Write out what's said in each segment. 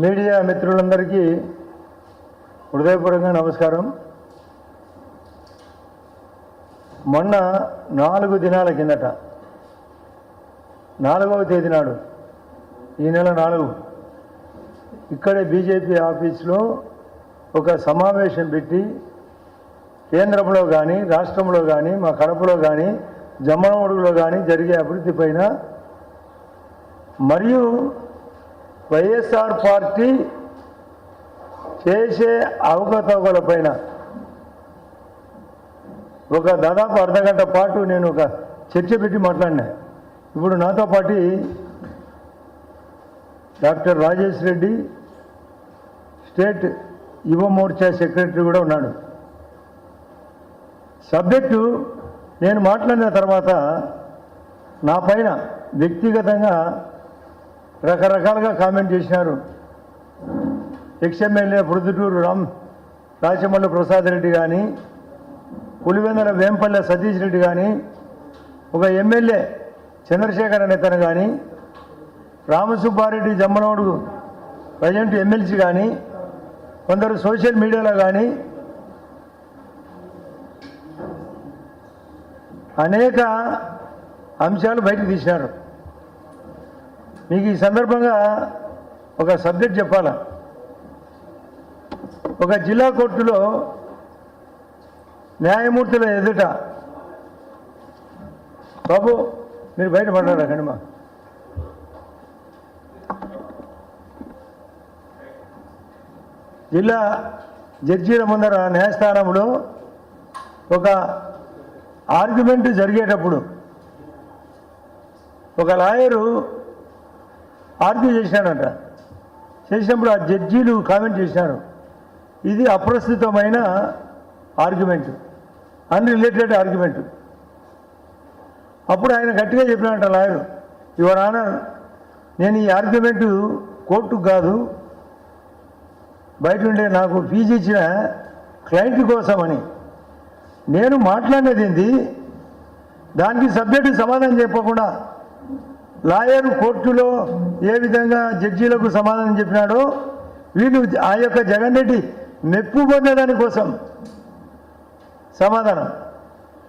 Media మిత్రులందరికీ హృదయపూర్వకంగా నమస్కారం. మొన్న 4 దినాల కిందట 4వ తేదీ నాడు ఈ నెల 4 ఇక్కడే బీజేపీ ఆఫీస్లో ఒక సమావేశం పెట్టి కేంద్రంలో కానీ రాష్ట్రంలో కానీ మా కడపలో కానీ జమ్మలమడుగులో కానీ జరిగే అభివృద్ధి పైన మరియు వైఎస్ఆర్ పార్టీ చేసే అవకతవకల పైన ఒక దాదాపు అర్ధగంట పాటు నేను ఒక చర్చ పెట్టి మాట్లాడినా. ఇప్పుడు నాతో పాటు డాక్టర్ రాజేష్ రెడ్డి స్టేట్ యువ మోర్చా సెక్రటరీ కూడా ఉన్నాడు. సబ్జెక్టు నేను మాట్లాడిన తర్వాత నా పైన వ్యక్తిగతంగా రకరకాలుగా కామెంట్ చేసినారు. ఎక్స్ఎమ్మెల్యే ప్రొద్దుటూరు రాచమల్లి ప్రసాద్ రెడ్డి కానీ, పులివెందుల వేంపల్లె సతీష్ రెడ్డి కానీ, ఒక ఎమ్మెల్యే చంద్రశేఖర్ నేతను కానీ, రామసుబ్బారెడ్డి జమ్మలమడుగు ప్రజెంట్ ఎమ్మెల్సీ కానీ, కొందరు సోషల్ మీడియాలో కానీ అనేక అంశాలు బయటకు తీసినారు. మీకు ఈ సందర్భంగా ఒక సబ్జెక్ట్ చెప్పాలా. ఒక జిల్లా కోర్టులో న్యాయమూర్తుల ఎదుట, బాబు మీరు బయట పడ్డారా కనిమా, జిల్లా జడ్జీల ముందర న్యాయస్థానంలో ఒక ఆర్గ్యుమెంట్ జరిగేటప్పుడు ఒక లాయరు ఆర్గ్యూ చేసినాడంట. చేసినప్పుడు ఆ జడ్జీలు కామెంట్ చేసినారు, ఇది అప్రస్తుతమైన ఆర్గ్యుమెంట్, అన్రిలేటెడ్ ఆర్గ్యుమెంట్. అప్పుడు ఆయన గట్టిగా చెప్పినాడంట లాయరు, యువర్ ఆనర్, నేను ఈ ఆర్గ్యుమెంటు కోర్టుకు కాదు, బయట ఉండే నాకు ఫీజు ఇచ్చిన క్లయింట్ కోసమని నేను మాట్లాడినది ఏంది, దానికి సబ్జెక్టు సమాధానం చెప్పకుండా లాయరు కోర్టులో ఏ విధంగా జడ్జీలకు సమాధానం చెప్పినాడో వీళ్ళు ఆ యొక్క జగన్ రెడ్డి మెప్పు పొందడాని కోసం సమాధానం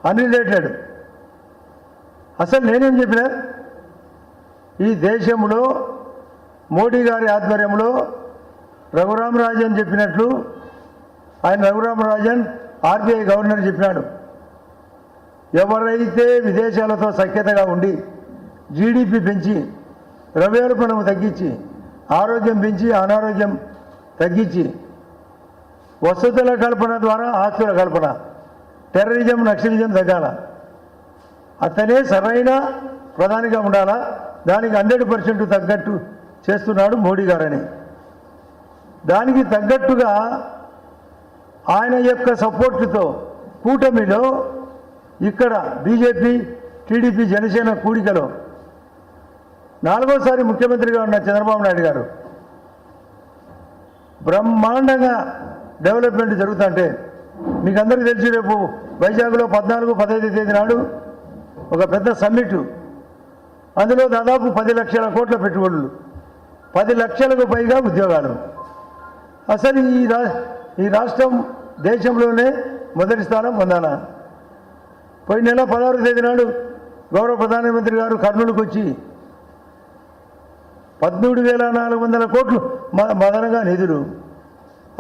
అన్రిలేటెడ్. అసలు నేనేం చెప్పినా, ఈ దేశంలో మోడీ గారి ఆధ్వర్యంలో రఘురామరాజన్ చెప్పినట్లు, ఆయన రఘురామరాజన్ ఆర్బీఐ గవర్నర్ చెప్పినాడు, ఎవరైతే విదేశాలతో సఖ్యతగా ఉండి జీడిపి పెంచి ద్రవ్యోల్బణం తగ్గించి ఆరోగ్యం పెంచి అనారోగ్యం తగ్గించి వసతుల కల్పన ద్వారా ఆస్తుల కల్పన, టెర్రరిజం నక్సలిజం తగ్గాల, అతనే సరైన ప్రధానిగా ఉండాలా, దానికి 100% తగ్గట్టు చేస్తున్నాడు మోడీ గారని. దానికి తగ్గట్టుగా ఆయన యొక్క సపోర్టుతో కూటమిలో ఇక్కడ బీజేపీ టీడీపీ జనసేన కూడికలో 4వసారి ముఖ్యమంత్రిగా ఉన్న చంద్రబాబు నాయుడు గారు బ్రహ్మాండంగా డెవలప్మెంట్ జరుగుతుంటే మీకు అందరికీ తెలిసి రేపు వైజాగ్లో 14, 15 తేదీ నాడు ఒక పెద్ద సమ్మిట్, అందులో దాదాపు 10 లక్షల కోట్ల పెట్టుబడులు, 10 లక్షలకు పైగా ఉద్యోగాలు. అసలు ఈ రాష్ట్రం దేశంలోనే మొదటి స్థానం పొందాలా. పోయిన నెల 16వ తేదీ నాడు గౌరవ ప్రధానమంత్రి గారు కర్నూలుకు వచ్చి 13,400 కోట్లు మదనంగా నిధులు.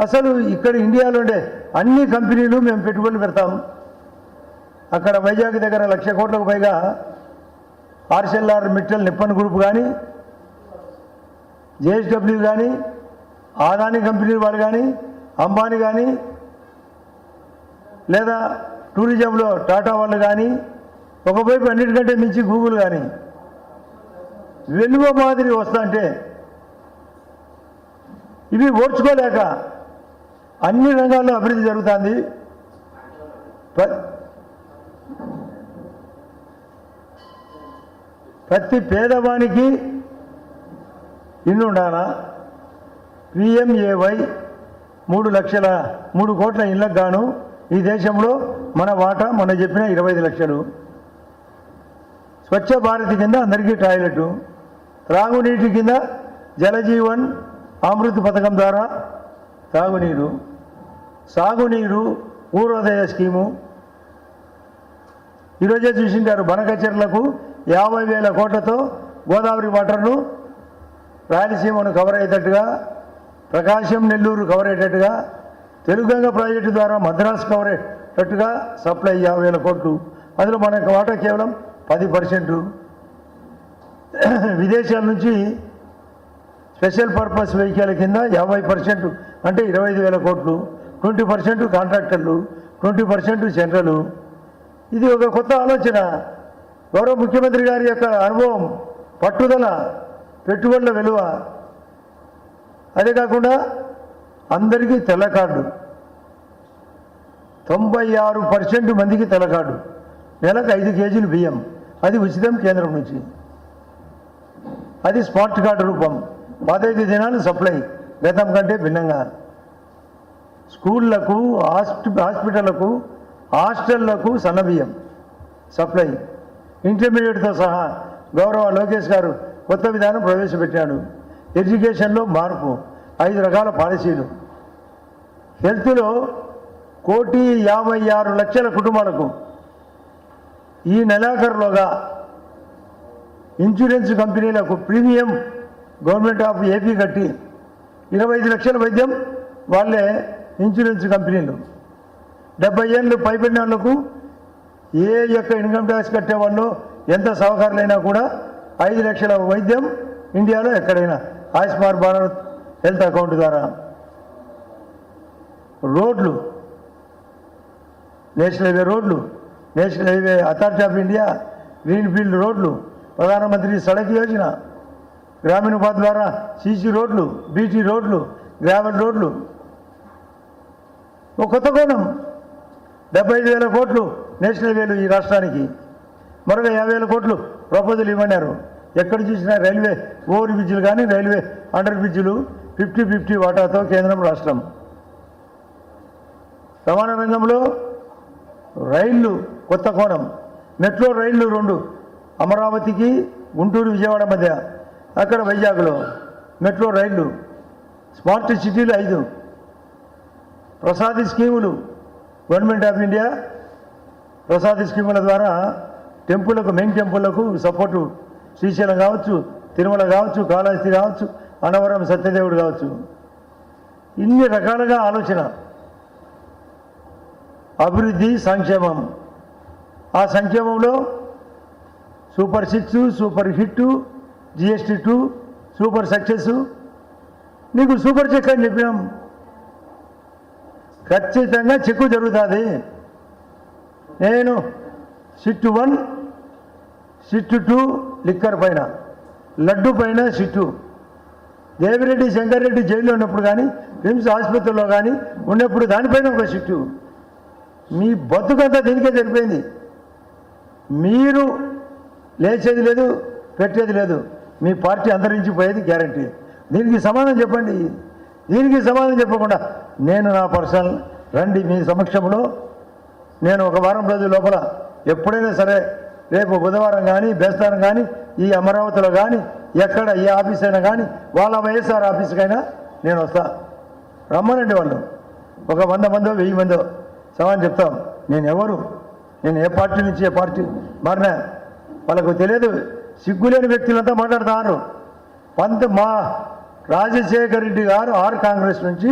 అసలు ఇక్కడ ఇండియాలో ఉండే అన్ని కంపెనీలు మేము పెట్టుబడులు పెడతాం. అక్కడ వైజాగ్ దగ్గర 1,00,000 కోట్లకు పైగా ఆర్సెల్ఆర్ మిట్టల్ నిప్పన్ గ్రూప్ కానీ, జేఎస్డబ్ల్యూ కానీ, ఆదాని కంపెనీ వాళ్ళు కానీ, అంబానీ కానీ, లేదా టూరిజంలో టాటా వాళ్ళు కానీ, ఒకవైపు అన్నిటికంటే మించి గూగుల్ కానీ వెలువ మాదిరి వస్తుంటే ఇవి ఓర్చుకోలేక అన్ని రంగాల్లో అభివృద్ధి జరుగుతుంది. ప్రతి పేదవానికి ఇల్లు ఉండాలా. పిఎంఏవై 3 కోట్ల ఇళ్ళకు గాను ఈ దేశంలో మన వాటా మొన్న చెప్పిన 25 లక్షలు. స్వచ్ఛ భారత్ కింద అందరికీ టాయిలెట్, త్రాగునీటి కింద జలజీవన్ అమృత్ పథకం ద్వారా తాగునీరు, సాగునీరు, పూర్వోదయ స్కీము. ఈరోజే చూసింటారు బనకచెర్లకు 50,000 కోట్లతో గోదావరి వాటర్ను రాయలసీమను కవర్ అయ్యేటట్టుగా, ప్రకాశం నెల్లూరు కవర్ అయ్యేటట్టుగా, తెలుగంగ ప్రాజెక్టు ద్వారా మద్రాసు కవర్ అయ్యేటట్టుగా సప్లై 50,000 కోట్లు. అందులో మనకు వాటా కేవలం 10%. విదేశాల నుంచి స్పెషల్ పర్పస్ వెహికల్ కింద 50% అంటే 25,000 కోట్లు. 20% కాంట్రాక్టర్లు, 20% సెంట్రల్. ఇది ఒక కొత్త ఆలోచన. గౌరవ ముఖ్యమంత్రి గారి యొక్క అనుభవం, పట్టుదల, పెట్టుబడుల విలువ. అదే కాకుండా అందరికీ తెల్ల కార్డు, 96% మందికి తెల్ల కార్డు, నెలకు 5 కేజీలు బియ్యం, అది ఉచితం కేంద్రం నుంచి. అది స్మార్ట్ కార్డు రూపం. 15 దినాలు సప్లై, గతం కంటే భిన్నంగా. స్కూళ్లకు, హాస్పిటళ్లకు, హాస్టళ్లకు సన్నబియ్యం సప్లై, ఇంటర్మీడియట్తో సహా. గౌరవ లోకేష్ గారు కొత్త విధానం ప్రవేశపెట్టాడు. ఎడ్యుకేషన్లో మార్పు, 5 రకాల పాలసీలు. హెల్త్లో 1,56,00,000 కుటుంబాలకు ఈ నెలాఖరులోగా ఇన్సూరెన్స్ కంపెనీలకు ప్రీమియం గవర్నమెంట్ ఆఫ్ ఏపీ కట్టి 25 లక్షల వైద్యం వాళ్ళే ఇన్సూరెన్స్ కంపెనీలు. 70 ఏళ్ళు పైబడిన వాళ్ళకు ఏ యొక్క ఇన్కమ్ ట్యాక్స్ కట్టేవాళ్ళు ఎంత సహకారులైనా కూడా 5 లక్షల వైద్యం ఇండియాలో ఎక్కడైనా ఆయుష్మాన్ భారత్ హెల్త్ అకౌంట్ ద్వారా. రోడ్లు, నేషనల్ హైవే రోడ్లు, national highway authority of India green field రోడ్లు, ప్రధానమంత్రి సడక్ యోజన, గ్రామీణ ఉపాధి ద్వారా సీసీ రోడ్లు, బీటీ రోడ్లు, గ్రావెల్ రోడ్లు. ఒక కొత్త కోణం. 75,000 కోట్లు నేషనల్ హైవేలు ఈ రాష్ట్రానికి. మరొక 50,000 కోట్లు ప్రపోజల్ ఇవ్వన్నారు. ఎక్కడ చూసినా రైల్వే ఓవర్ బ్రిడ్జిలు కానీ రైల్వే అండర్ బ్రిడ్జిలు 50-50 వాటాతో కేంద్రం, రాష్ట్రం. రవాణా రంగంలో రైళ్లు కొత్త కోణం. మెట్రో రైళ్లు 2, అమరావతికి గుంటూరు విజయవాడ మధ్య, అక్కడ వైజాగ్లో మెట్రో రైళ్లు. స్మార్ట్ సిటీలు 5. ప్రసాది స్కీములు, గవర్నమెంట్ ఆఫ్ ఇండియా ప్రసాది స్కీముల ద్వారా టెంపుల్లకు, మెయిన్ టెంపుల్లకు సపోర్టు. శ్రీశైలం కావచ్చు, తిరుమల కావచ్చు, కాళహస్తి కావచ్చు, అన్నవరం సత్యదేవుడు కావచ్చు. ఇన్ని రకాలుగా ఆలోచన. అభివృద్ధి, సంక్షేమం. ఆ సంక్షేమంలో super 6, super hit, GST 2, super success. నీకు సూపర్ చెక్ అని చెప్పినాం. ఖచ్చితంగా చెక్కు జరుగుతుంది. నేను సిట్టు 1, సిట్టు 2 లిక్కర్ పైన, లడ్డు పైన సిట్టు. దేవిరెడ్డి శంకర్రెడ్డి జైల్లో ఉన్నప్పుడు కానీ, రిమ్స్ ఆసుపత్రిలో కానీ ఉన్నప్పుడు దానిపైన ఒక సిట్టు. మీ బతుకంతా దీనికే సరిపోయింది. మీరు లేచేది లేదు, పెట్టేది లేదు. మీ పార్టీ అంతరించిపోయేది గ్యారంటీ. దీనికి సమాధానం చెప్పండి. దీనికి సమాధానం చెప్పకుండా నేను నా పర్సనల్ రండి మీ సమక్షంలో. నేను ఒక వారం రోజుల లోపల ఎప్పుడైనా సరే, రేపు బుధవారం కానీ, బేస్తారం కానీ, ఈ అమరావతిలో కానీ, ఎక్కడ ఏ ఆఫీస్ అయినా కానీ, వాళ్ళ వైఎస్ఆర్ ఆఫీస్కైనా నేను వస్తా. రమ్మనండి వాళ్ళు. ఒక 100 మందో 1000 మందో సమాధానం చెప్తాం. నేను ఎవరు, నేను ఏ పార్టీ నుంచి ఏ పార్టీ మారినా వాళ్ళకు తెలియదు. సిగ్గులేని వ్యక్తులంతా మాట్లాడుతున్నారు. మా రాజశేఖర రెడ్డి గారు ఆర్ కాంగ్రెస్ నుంచి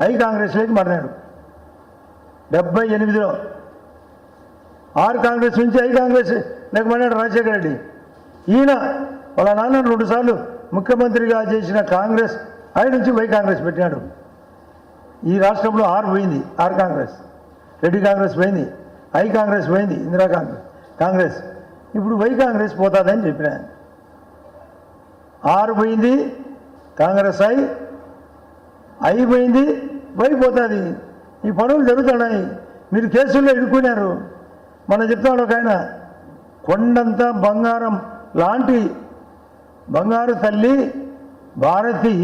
ఐ కాంగ్రెస్లోకి మారినాడు. 78లో ఆర్ కాంగ్రెస్ నుంచి ఐ కాంగ్రెస్ లేక మారినాడు రాజశేఖర రెడ్డి. ఈయన వాళ్ళ నాన్న 2 సార్లు ముఖ్యమంత్రిగా చేసిన కాంగ్రెస్ ఐ నుంచి వై కాంగ్రెస్ పెట్టినాడు. ఈ రాష్ట్రంలో ఆర్ పోయింది, ఆర్ కాంగ్రెస్. రెడ్డి కాంగ్రెస్ పోయింది, ఐ కాంగ్రెస్ పోయింది, ఇందిరా కాంగ్రెస్. ఇప్పుడు వై కాంగ్రెస్ పోతుందని చెప్పిన. ఆరు పోయింది కాంగ్రెస్, ఐ పోయింది, వై పోతుంది. ఈ పనులు జరుగుతున్నాయి. మీరు కేసుల్లో ఇరుక్కున్నారు. మనం చెప్తాడు ఒక ఆయన, కొండంత బంగారం లాంటి బంగారు తల్లి భారతి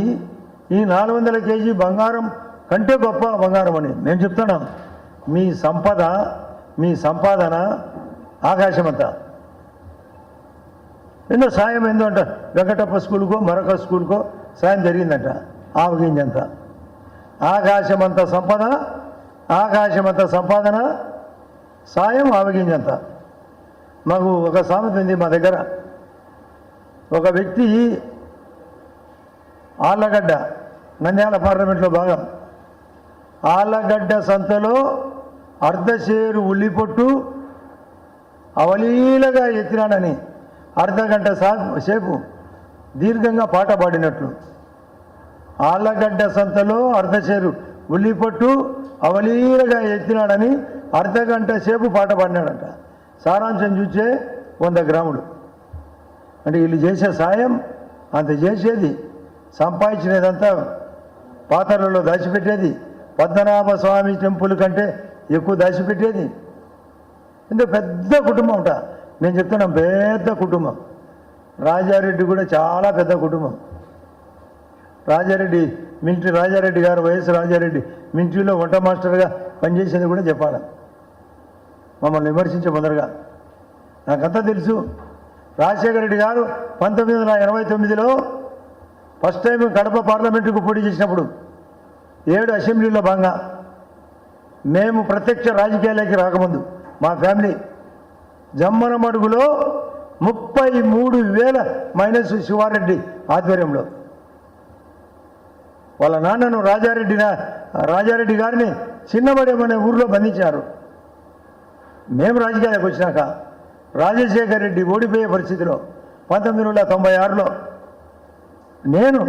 ఈ 400 కేజీ బంగారం కంటే గొప్ప బంగారం అని నేను చెప్తున్నాం. మీ సంపాదన ఆకాశమంతా. ఎన్నో సాయం ఏందో అంట. వెంకటప్ప స్కూల్కో మరొక స్కూల్కో సాయం జరిగిందంట. ఆవగింజంత. ఆకాశమంత సంపద, ఆకాశమంత సంపాదన, సాయం ఆవగింజంత. మాకు ఒక సామెత ఉంది మా దగ్గర. ఒక వ్యక్తి ఆళ్ళగడ్డ, నంద్యాల పార్లమెంట్లో భాగం, ఆళ్ళగడ్డ సంతలో అర్ధశేరు ఉల్లిపొట్టు అవలీలగా ఎత్తినాడని అర్ధగంట సేపు దీర్ఘంగా పాట పాడినట్లు. ఆళ్ళగడ్డ సంతలో అర్ధశేరు ఉల్లిపొట్టు అవలీలగా ఎత్తినాడని అర్ధగంట సేపు పాట పాడినాడంట. సారాంశం చూసే 100 గ్రాములు. అంటే వీళ్ళు చేసే సాయం అంత చేసేది, సంపాదించినదంతా పాత్రలలో దాచిపెట్టేది, పద్మనాభ స్వామి టెంపుల్ కంటే ఎక్కువ దాచిపెట్టేది. ఇంత పెద్ద కుటుంబం అంట. నేను చెప్తున్నాను, పెద్ద కుటుంబం. రాజారెడ్డి కూడా చాలా పెద్ద కుటుంబం. రాజారెడ్డి మిలిటరీ, రాజారెడ్డి గారు, వైఎస్ రాజారెడ్డి మిలిటరీలో వంట మాస్టర్గా పనిచేసేది కూడా చెప్పాలి. మమ్మల్ని విమర్శించే ముందరగా నాకంతా తెలుసు. రాజశేఖర రెడ్డి గారు 1989లో ఫస్ట్ టైం కడప పార్లమెంటుకు పోటీ చేసినప్పుడు 7 అసెంబ్లీలో భాగంగా మేము ప్రత్యక్ష రాజకీయాలకి రాకముందు మా ఫ్యామిలీ జమ్మనమడుగులో 33,000 మైనస్ శివారెడ్డి ఆధ్వర్యంలో వాళ్ళ నాన్నను రాజారెడ్డి గారిని చిన్నబడేమనే ఊర్లో బంధించారు. మేము రాజకీయాలకు వచ్చినాక రాజశేఖర రెడ్డి ఓడిపోయే పరిస్థితిలో 1996లో నేను